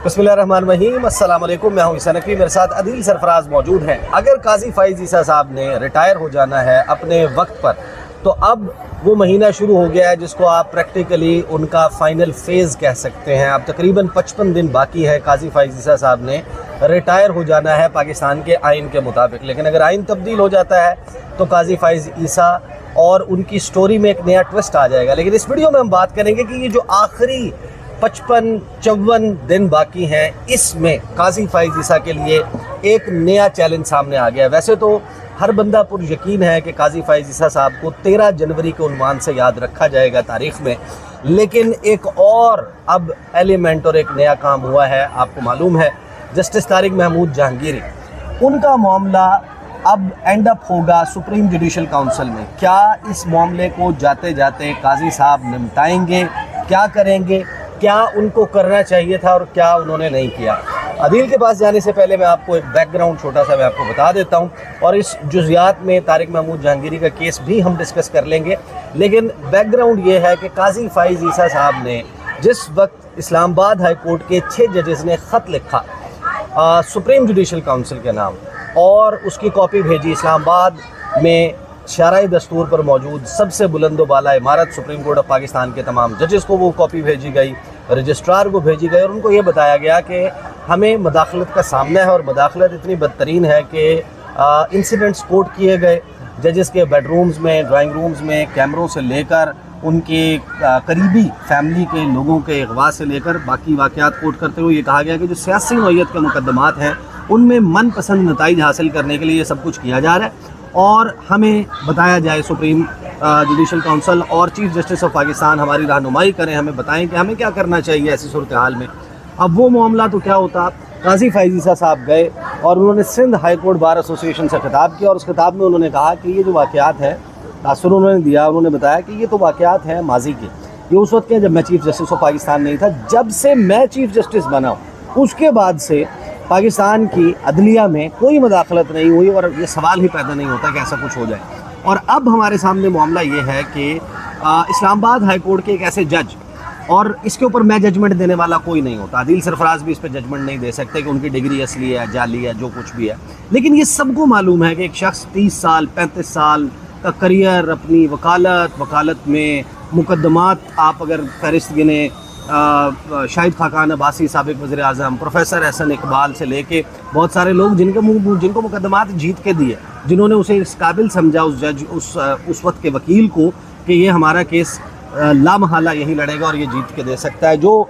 बिस्मिल्लाहिर्रहमानिर्रहीम, अस्सलाम वालेकुम। मैं हूं ईसा नकवी, मेरे साथ अदील सरफराज मौजूद हैं। अगर काजी फ़ाइज़ ईसा साहब ने रिटायर हो जाना है अपने वक्त पर, तो अब वो महीना शुरू हो गया है जिसको आप प्रैक्टिकली उनका फ़ाइनल फ़ेज़ कह सकते हैं। अब तकरीबन 55 दिन बाकी है। काजी फ़ाइज़ ईसा साहब ने रिटायर हो जाना है पाकिस्तान के आइन के मुताबिक, लेकिन अगर आइन तब्दील हो जाता है तो काजी फ़ाइज़ ईसा और उनकी स्टोरी में एक नया ट्विस्ट आ जाएगा। लेकिन इस वीडियो में हम बात करेंगे कि ये जो आखिरी 55-54 दिन बाकी हैं, इसमें काजी फ़ाइज़ ईसा के लिए एक नया चैलेंज सामने आ गया है। वैसे तो हर बंदा पुर यकीन है कि काजी फ़ाइज़ ईसा साहब को 13 जनवरी के उन्वान से याद रखा जाएगा तारीख़ में, लेकिन एक और अब एलिमेंट और एक नया काम हुआ है। आपको मालूम है जस्टिस तारिक महमूद जहांगीरी, उनका मामला अब एंड अप होगा सुप्रीम जुडिशल काउंसिल में। क्या इस मामले को जाते जाते काजी साहब निपटाएंगे? क्या करेंगे? क्या उनको करना चाहिए था और क्या उन्होंने नहीं किया? अदील के पास जाने से पहले मैं आपको एक बैकग्राउंड छोटा सा मैं आपको बता देता हूं, और इस जुज़ियात में तारिक महमूद जहांगीरी का केस भी हम डिस्कस कर लेंगे। लेकिन बैकग्राउंड ये है कि काजी फ़ाइज़ ईसा साहब ने जिस वक्त इस्लामाबाद हाई कोर्ट के 6 जजेस ने ख़त लिखा सुप्रीम जुडिशल काउंसिल के नाम, और उसकी कॉपी भेजी इस्लामाबाद में शाराए दस्तूर पर मौजूद सबसे बुलंदो बाला इमारत सुप्रीम कोर्ट ऑफ पाकिस्तान के तमाम जजेस को वो कॉपी भेजी गई, रजिस्ट्रार को भेजी गई, और उनको ये बताया गया कि हमें मदाखलत का सामना है और मदाखलत इतनी बदतरीन है कि इंसिडेंट्स कोट किए गए जजेस के बेडरूम्स में, ड्राइंग रूम्स में, कैमरों से लेकर उनके करीबी फैमिली के लोगों के अगवा से लेकर बाकी वाक़यात कोट करते हुए ये कहा गया कि जो सियासी नौइयत के मुकदमात हैं उनमें मनपसंद नताइज हासिल करने के लिए ये सब कुछ किया जा रहा है, और हमें बताया जाए सुप्रीम जुडिशल काउंसिल और चीफ़ जस्टिस ऑफ पाकिस्तान हमारी रहनुमाई करें, हमें बताएं कि हमें क्या करना चाहिए ऐसी सूरत हाल में। अब वो मामला तो क्या होता, काजी फ़ाइज़ ईसा साहब गए और उन्होंने Sindh high court bar association से खिताब किया, और उस खिताब में उन्होंने कहा कि ये जो वाक़यात हैं, तासुर उन्होंने दिया, उन्होंने बताया कि ये तो वाक़यात हैं माजी के, ये उस वक्त के जब मैं चीफ़ जस्टिस ऑफ पाकिस्तान नहीं था। जब से मैं चीफ़ जस्टिस बना हूँ उसके बाद से पाकिस्तान की अदलिया में कोई मदाखलत नहीं हुई, और ये सवाल ही पैदा नहीं होता कि ऐसा कुछ हो जाए। और अब हमारे सामने मामला ये है कि इस्लामाबाद हाई कोर्ट के एक ऐसे जज, और इसके ऊपर मैं जजमेंट देने वाला कोई नहीं होता, अदील सरफराज भी इस पर जजमेंट नहीं दे सकते कि उनकी डिग्री असली है, जाली है, जो कुछ भी है। लेकिन ये सबको मालूम है कि एक शख्स 30 साल 35 साल का करियर अपनी वकालत में मुकदमात, आप अगर फहरिस्त गिने, शाहिद खाकान अब्बासी साबिक वज़ीर आज़म, प्रोफेसर एहसन इकबाल से लेके बहुत सारे लोग जिनको मुकदमात जीत के दिए, जिन्होंने उसे इस काबिल समझा, उस जज उस वक्त के वकील को, कि ये हमारा केस लामहला यही लड़ेगा और ये जीत के दे सकता है। जो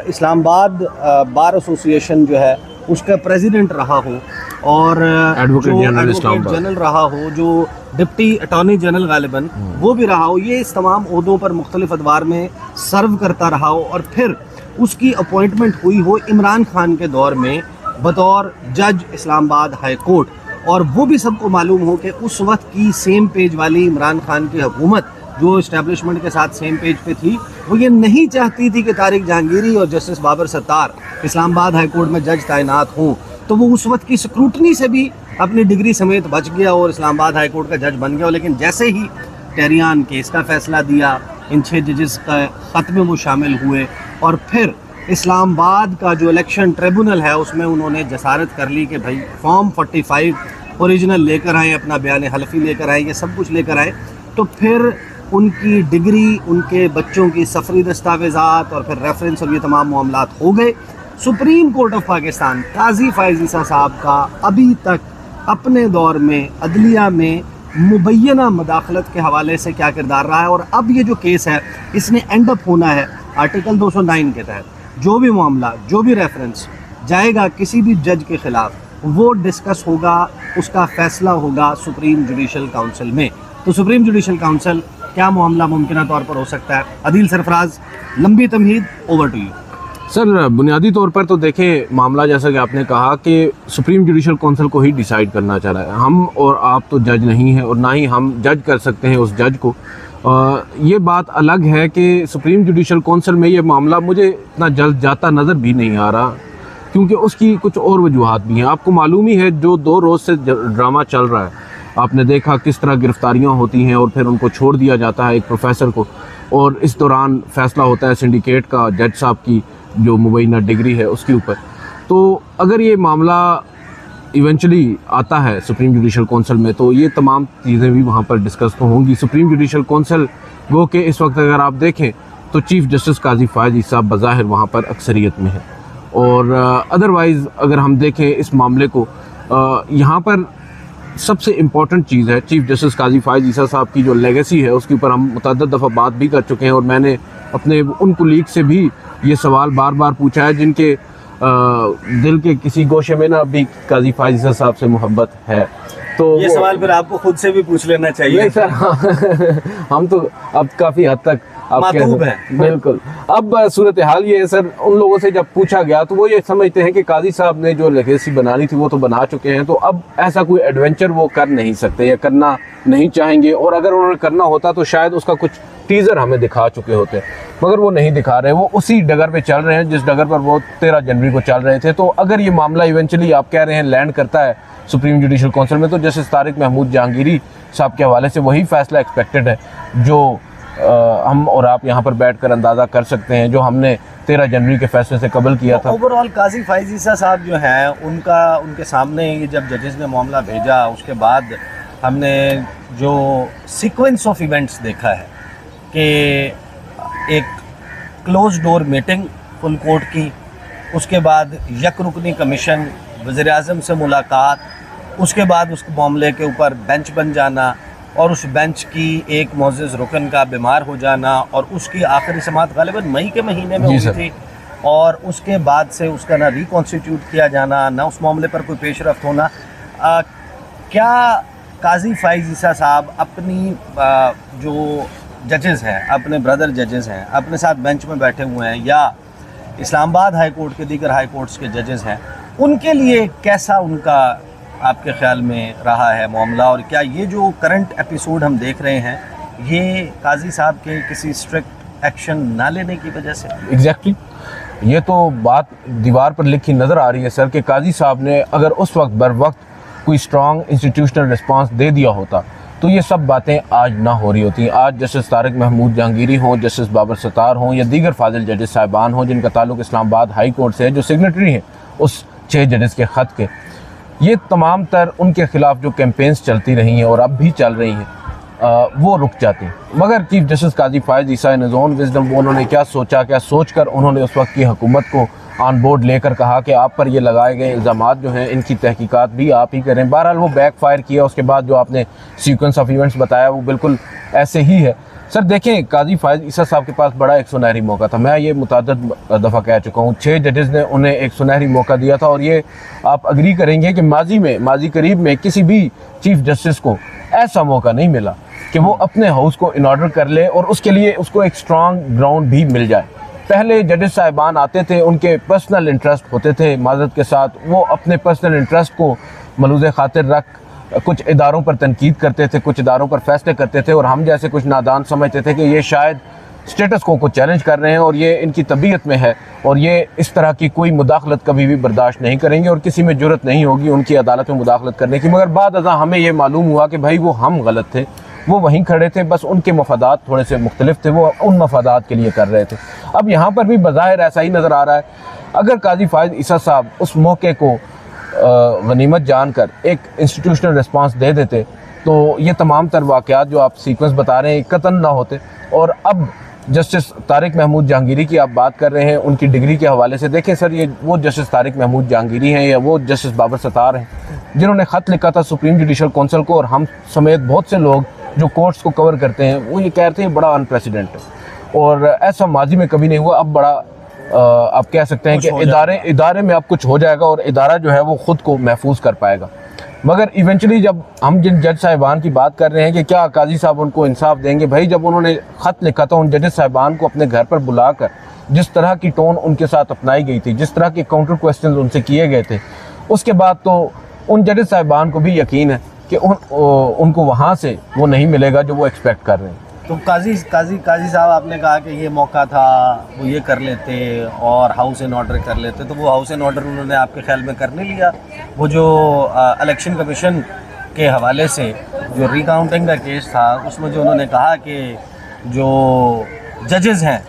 इस्लामाबाद बार एसोसिएशन जो है उसका प्रेसिडेंट रहा हो, और एडवोकेट जनरल रहा हो, जो डिप्टी अटॉर्नी जनरल गालिबन वो भी रहा हो, ये इस तमाम ओहदों पर मुख्तलिफ अदवार में सर्व करता रहा हो, और फिर उसकी अपॉइंटमेंट हुई हो इमरान खान के दौर में बतौर जज इस्लामाबाद हाई कोर्ट। और वो भी सबको मालूम हो कि उस वक्त की सेम पेज वाली इमरान खान की हुकूमत, जो इस्टेब्लिशमेंट के साथ सेम पेज पे थी, वो ये नहीं चाहती थी कि तारिक जहांगीरी और justice Babar Sattar Islamabad high court में जज तैनात हों। तो वो उस वक्त की स्क्रूटनी से भी अपनी डिग्री समेत बच गया और इस्लामाबाद हाई कोर्ट का जज बन गया। लेकिन जैसे ही टेरियान केस का फैसला दिया, इन 6 जजेस का ख़त में वो शामिल हुए, और फिर इस्लामाबाद का जो इलेक्शन ट्रिब्यूनल है उसमें उन्होंने जसारत कर ली कि भाई फॉर्म 45 ओरिजिनल लेकर आएँ, अपना बयान हल्फी लेकर आएँ, ये सब कुछ लेकर आए। तो फिर उनकी डिग्री, उनके बच्चों की सफरी दस्तावेज़ात और फिर रेफरेंस और ये तमाम मामलात हो गए। सुप्रीम कोर्ट ऑफ पाकिस्तान काजी फ़ाइज़ ईसा साहब का अभी तक अपने दौर में अदलिया में मुबैना मदाखलत के हवाले से क्या किरदार रहा है, और अब ये जो केस है इसने एंड अप होना है आर्टिकल 209 के तहत। जो भी मामला, जो भी रेफरेंस जाएगा किसी भी जज के ख़िलाफ़, वो डिस्कस होगा, उसका फ़ैसला होगा सुप्रीम जुडिशल काउंसिल में। तो सुप्रीम जुडिशल काउंसिल क्या मामला मुमकिन तौर पर हो सकता है? अदील सरफराज, लंबी तमहीद, ओवर टू यू। सर, बुनियादी तौर पर तो देखें, मामला जैसा कि आपने कहा कि सुप्रीम जुडिशल काउंसिल को ही डिसाइड करना चाह रहा है। हम और आप तो जज नहीं हैं, और ना ही हम जज कर सकते हैं उस जज को। ये बात अलग है कि सुप्रीम जुडिशल काउंसिल में ये मामला मुझे इतना जल्द जाता नज़र भी नहीं आ रहा, क्योंकि उसकी कुछ और वजूहात भी हैं। आपको मालूम ही है, जो 2 रोज़ से ड्रामा चल रहा है, आपने देखा किस तरह गिरफ्तारियां होती हैं और फिर उनको छोड़ दिया जाता है एक प्रोफेसर को, और इस दौरान फ़ैसला होता है सिंडिकेट का, जज साहब की जो मुबैना डिग्री है उसके ऊपर। तो अगर ये मामला इवेंचुअली आता है सुप्रीम जुडिशल कौंसिल में तो ये तमाम चीज़ें भी वहाँ पर डिस्कस तो होंगी। सुप्रीम जुडिशल कौंसिल गो के इस वक्त अगर आप देखें तो चीफ़ जस्टिस काजी फ़ायज़ ईसा बज़ाहिर वहाँ पर अक्सरियत में है, और अदरवाइज़ अगर हम देखें इस मामले को, यहाँ पर सबसे इम्पॉर्टेंट चीज़ है चीफ़ जस्टिस काजी फ़ायज़ ईसा साहब की जो लेगेसी है उसके ऊपर हम मुतअद्दिद दफ़ा बात भी कर चुके हैं, और मैंने अपने उन कुलीग से भी ये सवाल बार बार पूछा है जिनके दिल के किसी गोशे में ना अभी काजी फ़ायज़ ईसा साहब से मोहब्बत है। तो ये सवाल फिर आपको खुद से भी पूछ लेना चाहिए। नहीं सर, हम तो अब काफ़ी हद तक मातूब है। बिल्कुल। अब सूरत हाल ये है सर, उन लोगों से जब पूछा गया तो वो ये समझते हैं कि काजी साहब ने जो लेगेसी बनानी थी वो तो बना चुके हैं, तो अब ऐसा कोई एडवेंचर वो कर नहीं सकते या करना नहीं चाहेंगे, और अगर उन्होंने करना होता तो शायद उसका कुछ टीज़र हमें दिखा चुके होते, मगर वो नहीं दिखा रहे। वो उसी डगर पे चल रहे हैं जिस डगर पर वो 13 जनवरी को चल रहे थे। तो अगर ये मामला इवेंचुअली आप कह रहे हैं लैंड करता है सुप्रीम जुडिशल कौंसिल में, तो जस्टिस तारिक महमूद जहांगीरी साहब के हवाले से वही फैसला एक्सपेक्टेड है जो हम और आप यहाँ पर बैठकर अंदाज़ा कर सकते हैं, जो हमने 13 जनवरी के फैसले से कबल किया था। ओवरऑल काजी फ़ायज़ ईसा साहब जो हैं उनके सामने ये जब जजेस ने मामला भेजा उसके बाद हमने जो सीक्वेंस ऑफ इवेंट्स देखा है कि एक close door meeting full court की, उसके बाद यकरुकनी कमीशन, वज़ीर-ए-आज़म से मुलाकात, उसके बाद उस मामले के ऊपर बेंच बन जाना और उस बेंच की एक मोअज़्ज़िज़ रुकन का बीमार हो जाना और उसकी आखिरी समाअत ग़ालिबन मई के महीने में हुई थी, और उसके बाद से उसका ना रिकॉन्स्टिट्यूट किया जाना ना उस मामले पर कोई पेशरफ्त होना। क्या काजी फ़ायज़ ईसा साहब अपनी जो जजेस हैं, अपने ब्रदर जजेस हैं, अपने साथ बेंच में बैठे हुए हैं, या इस्लामाबाद हाई कोर्ट के दीगर हाई कोर्ट्स के जजेस हैं, उनके लिए कैसा उनका आपके ख्याल में रहा है मामला, और क्या ये जो करंट एपिसोड हम देख रहे हैं ये काजी साहब के किसी स्ट्रिक्ट एक्शन ना लेने की वजह से? एग्जैक्टली ये तो बात दीवार पर लिखी नज़र आ रही है सर, कि काजी साहब ने अगर उस वक्त बर वक्त कोई स्ट्रॉन्ग इंस्टीट्यूशनल रिस्पांस दे दिया होता तो ये सब बातें आज ना हो रही होती। आज जस्टिस तारिक महमूद जहांगीरी हों, जस्टिस बाबर सत्तार हों, या दीगर फाजिल जजेस साहिबान हों जिनका ताल्लुक इस्लामाबाद हाई कोर्ट से है, जो सिग्नेटरी हैं उस 6 जजेस के ख़त के, ये तमाम तर उनके ख़िलाफ़ जो कैंपेन्स चलती रही हैं और अब भी चल रही हैं वो रुक जाती हैं। मगर चीफ जस्टिस काजी फ़ायज़ ईसा इन हिज़ ओन विज़डम वो उन्होंने क्या सोचा, क्या सोच कर उन्होंने उस वक्त की हुकूमत को ऑन बोर्ड लेकर कहा कि आप पर ये लगाए गए इल्ज़ामात जो हैं इनकी तहकीकात भी आप ही करें। बहरहाल वो बैक फायर किया। उसके बाद जो आपने सीक्वेंस ऑफ इवेंट्स बताया वो बिल्कुल ऐसे ही है। सर देखें, काजी फ़ायज़ ईसा साहब के पास बड़ा एक सुनहरी मौका था। मैं ये मुतअद्दिद दफ़ा कह चुका हूँ, 6 जजेस ने उन्हें एक सुनहरी मौका दिया था, और ये आप अग्री करेंगे कि माजी करीब में किसी भी चीफ जस्टिस को ऐसा मौका नहीं मिला कि वो अपने हाउस को इन ऑर्डर कर ले और उसके लिए उसको एक स्ट्रॉन्ग ग्राउंड भी मिल जाए। पहले जजेस साहिबान आते थे, उनके पर्सनल इंटरेस्ट होते थे, माज़रत के साथ वो अपने पर्सनल इंटरेस्ट को मलूज़ खातिर रख कुछ इदारों पर तनकीद करते थे, कुछ इदारों पर फैसले करते थे, और हम जैसे कुछ नादान समझते थे कि ये शायद स्टेटस को चैलेंज कर रहे हैं और ये इनकी तबीयत में है और ये इस तरह की कोई मुदाखलत कभी भी बर्दाश्त नहीं करेंगे और किसी में जुर्रत नहीं होगी उनकी अदालत में मुदाखलत करने की। मगर बाद अज़ा हमें ये मालूम हुआ कि भाई वो हम गलत थे, वो वहीं खड़े थे, बस उनके मफादात थोड़े से मुख्तलिफ थे, वो उन मफादात के लिए कर रहे थे। अब यहाँ पर भी बज़ाहिर ऐसा ही नज़र आ रहा है। अगर काजी फ़ायज़ ईसा साहब उस मौके को गनीमत जानकर एक इंस्टीट्यूशनल रिस्पांस दे देते तो ये तमाम तर वाक़यात जो आप सीक्वेंस बता रहे हैं कतन ना होते। और अब जस्टिस तारिक महमूद जहांगीरी की आप बात कर रहे हैं, उनकी डिग्री के हवाले से देखें सर, ये वो जस्टिस तारिक महमूद जहांगीरी हैं या वो जस्टिस बाबर सत्तार हैं जिन्होंने ख़त लिखा था सुप्रीम जुडिशल कौंसिल को, और हम समेत बहुत से लोग जो कोर्ट्स को कवर करते हैं वो ये कहते हैं बड़ा अनप्रेसिडेंट है और ऐसा माजी में कभी नहीं हुआ। अब बड़ा आप कह सकते हैं कि इदारे में अब कुछ हो जाएगा और इदारा जो है वो ख़ुद को महफूज कर पाएगा। मगर इवेंचुअली जब हम जिन जज साहिबान की बात कर रहे हैं कि क्या काजी साहब उनको इंसाफ देंगे, भाई जब उन्होंने ख़त लिखा था उन जजेस साहिबान को अपने घर पर बुलाकर जिस तरह की टोन उनके साथ अपनाई गई थी, जिस तरह के काउंटर क्वेश्चन उनसे किए गए थे, उसके बाद तो उन जजेस साहिबान को भी यकीन है कि उनको वहाँ से वो नहीं मिलेगा जो वो एक्सपेक्ट कर रहे हैं। तो काजी साहब आपने कहा कि ये मौका था वो ये कर लेते और हाउस इन ऑर्डर कर लेते, तो वो हाउस इन ऑर्डर उन्होंने आपके ख्याल में करने लिया? वो जो इलेक्शन कमीशन के हवाले से जो रिकाउंटिंग का केस था उसमें जो उन्होंने कहा कि जो जजेस हैं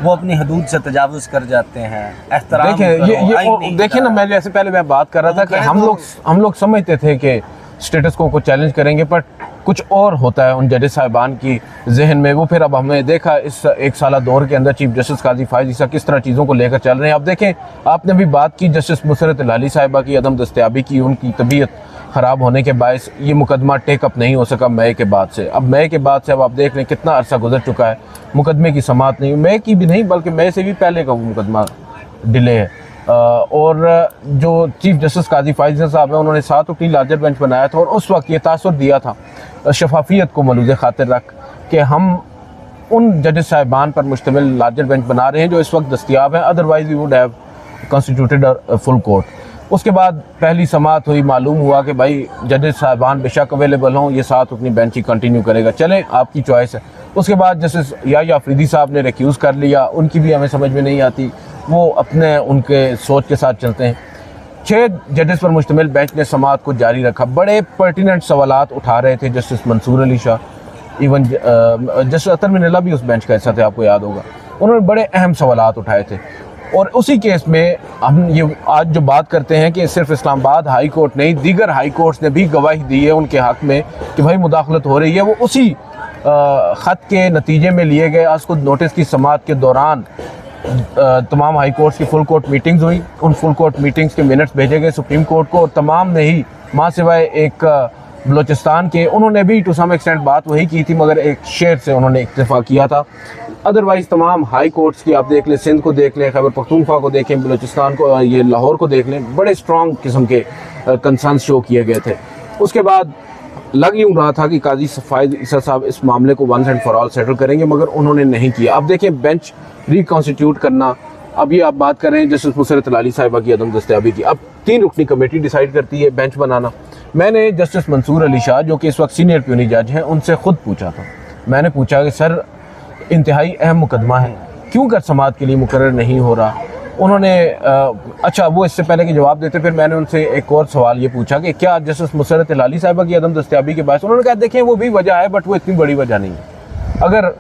वो अपनी हदूद से तजावुज़ कर जाते हैं। एहतराम देखिए करो, आइन ये नहीं देखिए ना, करा। मैं जैसे पहले मैं बात कर रहा था कि तो हम लोग समझते थे कि स्टेटस को चैलेंज करेंगे, पर कुछ और होता है उन जजेस साहिबान की जहन में। वो फिर अब हमने देखा इस एक साला दौर के अंदर चीफ जस्टिस काजी फायज़ ईसा किस तरह चीज़ों को लेकर चल रहे हैं। अब देखें, आपने भी बात की जस्टिस मुसरत लाली साहिबा की अदम दस्तयाबी की, उनकी तबीयत ख़राब होने के बायस ये मुकदमा टेकअप नहीं हो सका मई के बाद से। अब मई के बाद से अब आप देख रहे हैं कितना अरसा गुजर चुका है, मुकदमे की समाअत नहीं, मई की भी नहीं बल्कि मई से भी पहले का वो मुकदमा डिले है। और जो चीफ जस्टिस काजी फायज़ साहब हैं, उन्होंने 7 रुकनी लार्जर बेंच बनाया था और उस वक्त ये तासुर दिया था शफाफियत को मलूज़ खातिर रख कि हम उन जजेस साहिबान पर मुश्तमिल लार्जर बेंच बना रहे हैं जो इस वक्त दस्तियाब हैं, otherwise we would have constituted a full court. उसके बाद पहली समाअत हुई, मालूम हुआ कि भाई जजेस साहिबान बेशक अवेलेबल हों, ये 7 रुकनी बेंच ही कंटिन्यू करेगा, चलें आपकी चॉइस है। उसके बाद जस्टिस या अफरीदी साहब ने रिक्यूज़ कर लिया, उनकी भी हमें समझ में नहीं आती, वो अपने उनके सोच के साथ चलते हैं। 6 जजेस पर मुश्तमिल बेंच ने समाअत को जारी रखा। बड़े पर्टिनेंट सवालात उठा रहे थे justice Mansoor Ali Shah, even justice Athar Minallah भी उस बेंच का हिस्सा थे, आपको याद होगा। उन्होंने बड़े अहम सवालात उठाए थे और उसी केस में हम ये आज जो बात करते हैं कि सिर्फ इस्लामाबाद हाई कोर्ट नहीं, दीगर हाई कोर्ट्स ने भी गवाही दी है उनके हक़ में कि भाई मुदाखलत हो रही है। वो उसी ख़त के नतीजे में लिए गए आज खुद नोटिस की समाअत के दौरान तमाम हाई कोर्ट्स की फुल कोर्ट मीटिंग्स हुई। उन फुल कोर्ट मीटिंग्स के मिनट्स भेजे गए सुप्रीम कोर्ट को और तमाम ने ही माँ सिवाय एक बलोचिस्तान के, उन्होंने भी टू सम एक्सटेंट बात वही की थी मगर एक शेर से उन्होंने इक्तफा किया था। अदरवाइज़ तमाम हाई कोर्ट्स की आप देख लें, सिंध को देख लें, खैबर पख्तूनख्वा को देखें, बलोचिस्तान को, ये लाहौर को देख लें, बड़े स्ट्रॉन्ग किस्म के कंसर्न्स शो किए गए थे। उसके बाद लग यूँ रहा था कि काजी फायज़ ईसा साहब इस मामले को once and for all settle करेंगे, मगर उन्होंने नहीं किया। अब देखें, बेंच रिकॉन्स्टिट्यूट करना, अभी आप बात कर रहे हैं जस्टिस मुसरत लाली साहिबा की अदम दस्तयाबी की, अब 3 रुकनी कमेटी डिसाइड करती है बेंच बनाना। मैंने जस्टिस मंसूर अली शाह जो कि इस वक्त सीनियर प्यूनी जज हैं, उनसे ख़ुद पूछा था। मैंने पूछा कि सर, इंतहाई अहम मुकदमा है, क्यों कर समाअत के लिए मुकर्रर नहीं हो रहा? उन्होंने अच्छा, वो इससे पहले कि जवाब देते फिर मैंने उनसे एक और सवाल ये पूछा कि क्या जस्टिस मुसरत लाली साहिबा की अदम दस्तयाबी के बायस? उन्होंने कहा देखें वो भी वजह है बट वो इतनी बड़ी वजह नहीं है। अगर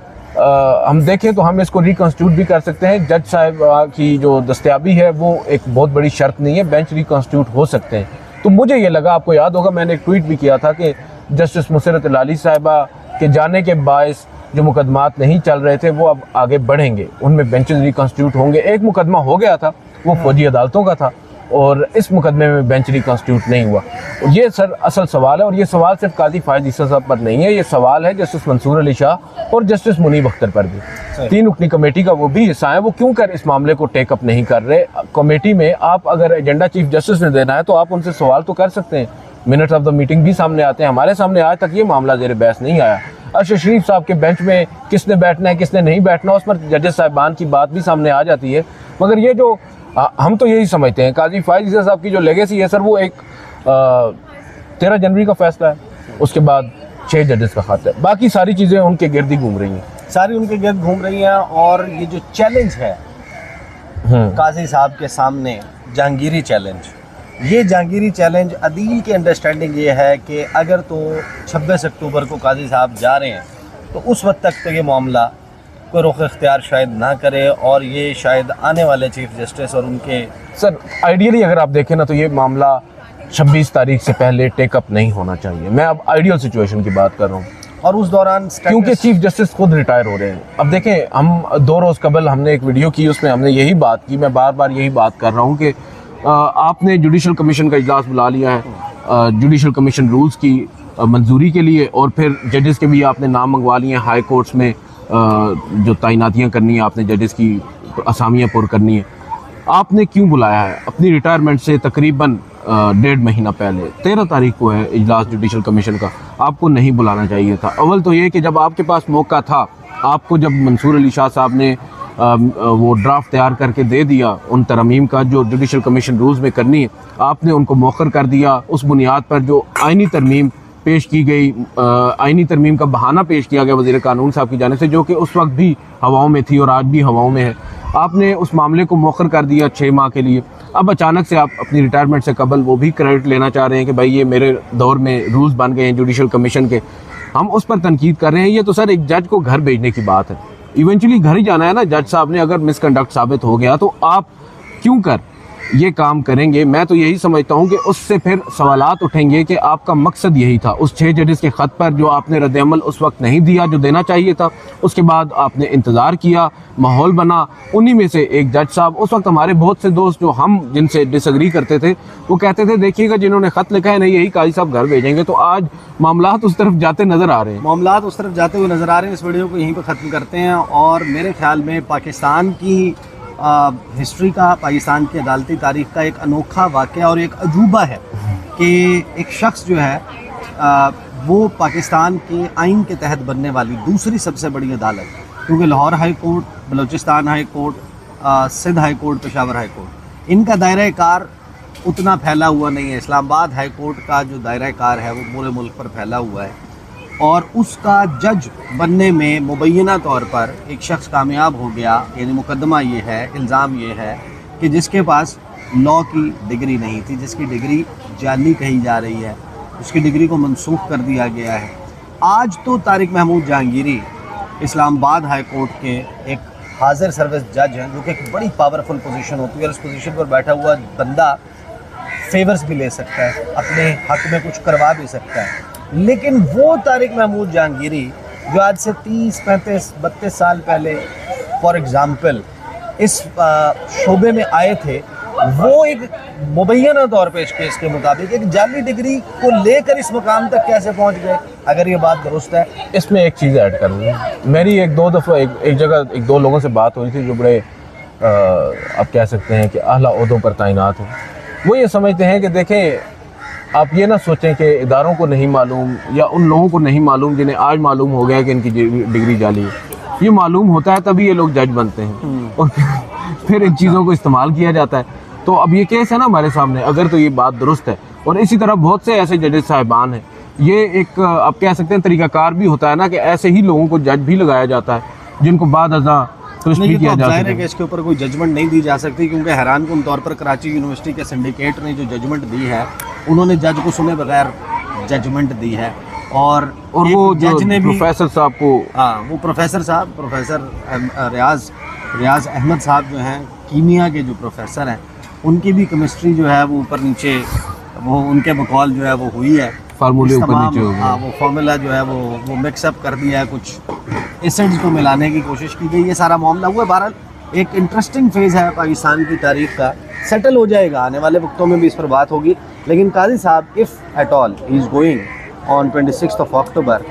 हम देखें तो हम इसको रिकॉन्स्टिट्यूट भी कर सकते हैं। जज साहब की जो दस्तयाबी है वो एक बहुत बड़ी शर्त नहीं है, बेंच रिकॉन्स्टिट्यूट हो सकते हैं। तो मुझे ये लगा, आपको याद होगा मैंने एक ट्वीट भी किया था कि जस्टिस मुसरत लाली साहिबा के जाने के बायस जो मुकदमात नहीं चल रहे थे वो अब आगे बढ़ेंगे, उनमें बेंचेस रिकॉन्स्टिट्यूट होंगे। एक मुकदमा हो गया था, वो फौजी अदालतों का था, और इस मुकदमे में बेंच रिकॉन्स्टिट्यूट नहीं हुआ। ये सर असल सवाल है, और ये सवाल सिर्फ काजी फायज़ ईसा साहब पर नहीं है, ये सवाल है जस्टिस मंसूर अली शाह और जस्टिस मुनीब अख्तर पर भी। 3 रुकनी कमेटी का वो भी हिस्सा है, वो क्यों कर इस मामले को टेकअप नहीं कर रहे? कमेटी में आप अगर एजेंडा चीफ जस्टिस ने देना है तो आप उनसे सवाल तो कर सकते हैं, मिनट ऑफ द मीटिंग भी सामने आते हैं। हमारे सामने आज तक ये मामला ज़ेर बहस नहीं आया। अरशद शरीफ साहब के बेंच में किसने बैठना है किसने नहीं बैठना, उस पर जजेस साहिबान की बात भी सामने आ जाती है। मगर ये जो हम तो यही समझते हैं काजी फायज़ ईसा साहब की जो लेगेसी है सर, वो एक 13 जनवरी का फैसला है, उसके बाद 6 जजेस का खाता है, बाकी सारी चीज़ें उनके गिर्द ही घूम रही हैं, सारी उनके गिर्द घूम रही हैं। और ये जो चैलेंज है काजी साहब के सामने, जहांगीरी चैलेंज, ये जहांगीरी चैलेंज अदील की अंडरस्टैंडिंग ये है कि अगर तो 26 अक्टूबर को काजी साहब जा रहे हैं तो उस वक्त तक तो ये मामला कोई रुख इख्तियार शायद ना करे, और ये शायद आने वाले चीफ जस्टिस और उनके सर आइडियली अगर आप देखें ना तो ये मामला 26 तारीख से पहले टेकअप नहीं होना चाहिए। मैं अब आइडियल सिचुएशन की बात कर रहा हूँ, और उस दौरान क्योंकि चीफ जस्टिस खुद रिटायर हो रहे हैं। अब देखें, हम 2 रोज़ कबल हमने एक वीडियो की, उसमें हमने यही बात की, मैं बार बार यही बात कर रहा हूँ कि आपने जुडिशल कमीशन का इजलास बुला लिया है जुडिशल कमीशन रूल्स की मंजूरी के लिए, और फिर जजेस के भी आपने नाम मंगवा लिए हैं हाई कोर्ट्स में, जो तैनातियाँ करनी है आपने जजेस की असामियाँ पुर करनी है। आपने क्यों बुलाया है? अपनी रिटायरमेंट से तकरीबन 1.5 महीना पहले 13 तारीख को है इजलास जुडिशल कमीशन का, आपको नहीं बुलाना चाहिए था। अव्वल तो ये कि जब आपके पास मौका था, आपको जब मंसूर अली शाह साहब ने वो ड्राफ्ट तैयार करके दे दिया उन तरमीम का जो जुडिशल कमीशन रूल्स में करनी है, आपने उनको मौखर कर दिया। उस बुनियाद पर जो आइनी तरमीम पेश की गई, आइनी तरमीम का बहाना पेश किया गया वज़ीर कानून साहब की जानिब से, जो कि उस वक्त भी हवाओं में थी और आज भी हवाओं में है, आपने उस मामले को मौखर कर दिया 6 माह के लिए। अब अचानक से आप अपनी रिटायरमेंट से कबल वो भी क्रेडिट लेना चाह रहे हैं कि भाई ये मेरे दौर में रूल्स बन गए हैं जुडिशल कमीशन के, हम उस पर तनकीद कर रहे हैं। ये तो सर एक जज को घर भेजने की बात है। इवेंचुअली घर ही जाना है ना। जज साहब ने अगर मिसकंडक्ट साबित हो गया तो आप क्यों कर ये काम करेंगे? मैं तो यही समझता हूँ कि उससे फिर सवालात उठेंगे कि आपका मकसद यही था। उस 6 जजेस के ख़त पर जो आपने रद्द-ए-अमल उस वक्त नहीं दिया जो देना चाहिए था, उसके बाद आपने इंतज़ार किया, माहौल बना, उन्हीं में से एक जज साहब, उस वक्त हमारे बहुत से दोस्त जो हम जिनसे डिसएग्री करते थे वो कहते थे देखिएगा जिन्होंने ख़त लिखा है नहीं यही काजी साहब घर भेजेंगे। तो आज मामलात उस तरफ जाते नज़र आ रहे हैं। मामलात उस तरफ जाते हुए नज़र आ रहे हैं। इस वीडियो को यहीं पर ख़त्म करते हैं। और मेरे ख्याल में पाकिस्तान की हिस्ट्री का, पाकिस्तान की अदालती तारीख़ का एक अनोखा वाक़या और एक अजूबा है कि एक शख्स जो है वो पाकिस्तान के आइन के तहत बनने वाली दूसरी सबसे बड़ी अदालत, क्योंकि Lahore high court, Balochistan high court, Sindh high court, Peshawar high court, इनका दायरा कार उतना फैला हुआ नहीं है। इस्लामाबाद हाई कोर्ट का जो दायरा कार है वो पूरे मुल्क पर फैला हुआ है। और उसका जज बनने में मुबैना तौर पर एक शख्स कामयाब हो गया। यानी मुकदमा ये है, इल्ज़ाम ये है कि जिसके पास लॉ की डिग्री नहीं थी, जिसकी डिग्री जाली कही जा रही है, उसकी डिग्री को मनसूख कर दिया गया है। आज तो तारिक महमूद जहांगीरी इस्लामाबाद हाई कोर्ट के एक हाजिर सर्विस जज हैं, जो कि एक बड़ी पावरफुल पोजीशन होती है और इस पोजीशन पर बैठा हुआ बंदा फेवर्स भी ले सकता है, अपने हक में कुछ करवा भी सकता है। लेकिन वो तारिक महमूद जहांगीरी जो आज से 30, 35, 32 साल पहले फॉर एग्ज़ाम्पल इस शोबे में आए थे, वो एक मुबैना तौर पे इस केस के मुताबिक एक जाली डिग्री को लेकर इस मुकाम तक कैसे पहुंच गए? अगर ये बात दुरुस्त है। इसमें एक चीज़ ऐड करूँगा। मेरी एक दो दफ़ा एक जगह एक दो लोगों से बात हुई थी जो बड़े आप कह सकते हैं कि आला ओहदों पर तैनात हैं। वो ये समझते हैं कि देखें, आप ये ना सोचें कि इदारों को नहीं मालूम या उन लोगों को नहीं मालूम जिन्हें आज मालूम हो गया कि इनकी डिग्री जाली है। ये मालूम होता है तभी ये लोग जज बनते हैं और फिर इन चीज़ों को इस्तेमाल किया जाता है। तो अब ये केस है ना हमारे सामने, अगर तो ये बात दुरुस्त है। और इसी तरह बहुत से ऐसे जजेस साहिबान हैं। ये एक आप कह सकते हैं तरीक़ाकार भी होता है ना कि ऐसे ही लोगों को जज भी लगाया जाता है जिनको बाद अज़ा नहीं, ये तो जाहिर है कि इसके ऊपर कोई जजमेंट नहीं दी जा सकती, क्योंकि हैरानकुन तौर पर कराची यूनिवर्सिटी के सिंडिकेट ने जो जजमेंट दी है, उन्होंने जज को सुने बगैर जजमेंट दी है। और वो जज ने भी प्रोफेसर साहब को, हाँ, वो प्रोफेसर रियाज अहमद साहब जो हैं, कीमिया के जो प्रोफेसर हैं, उनकी भी केमिस्ट्री जो है वो ऊपर नीचे, वो उनके बकौल जो है वो हुई है, फार्मूले ऊपर नीचे हो गए। हाँ, वो फार्मूला जो है वो मिक्सअप कर दिया है, कुछ एसिड्स को मिलाने की कोशिश की गई, ये सारा मामला हुआ। बहरहाल एक इंटरेस्टिंग फेज़ है पाकिस्तान की तारीख का, सेटल हो जाएगा, आने वाले वक्तों में भी इस पर बात होगी। लेकिन काजी साहब if at all he is going on 26 अक्टूबर,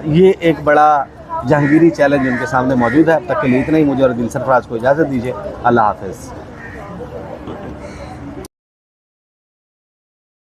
ये एक बड़ा जहांगीरी चैलेंज उनके सामने मौजूद है। अब तक के लिए इतना ही। मुझे और दिल सरफराज को इजाज़त दीजिए। अल्लाह हाफ़िज़।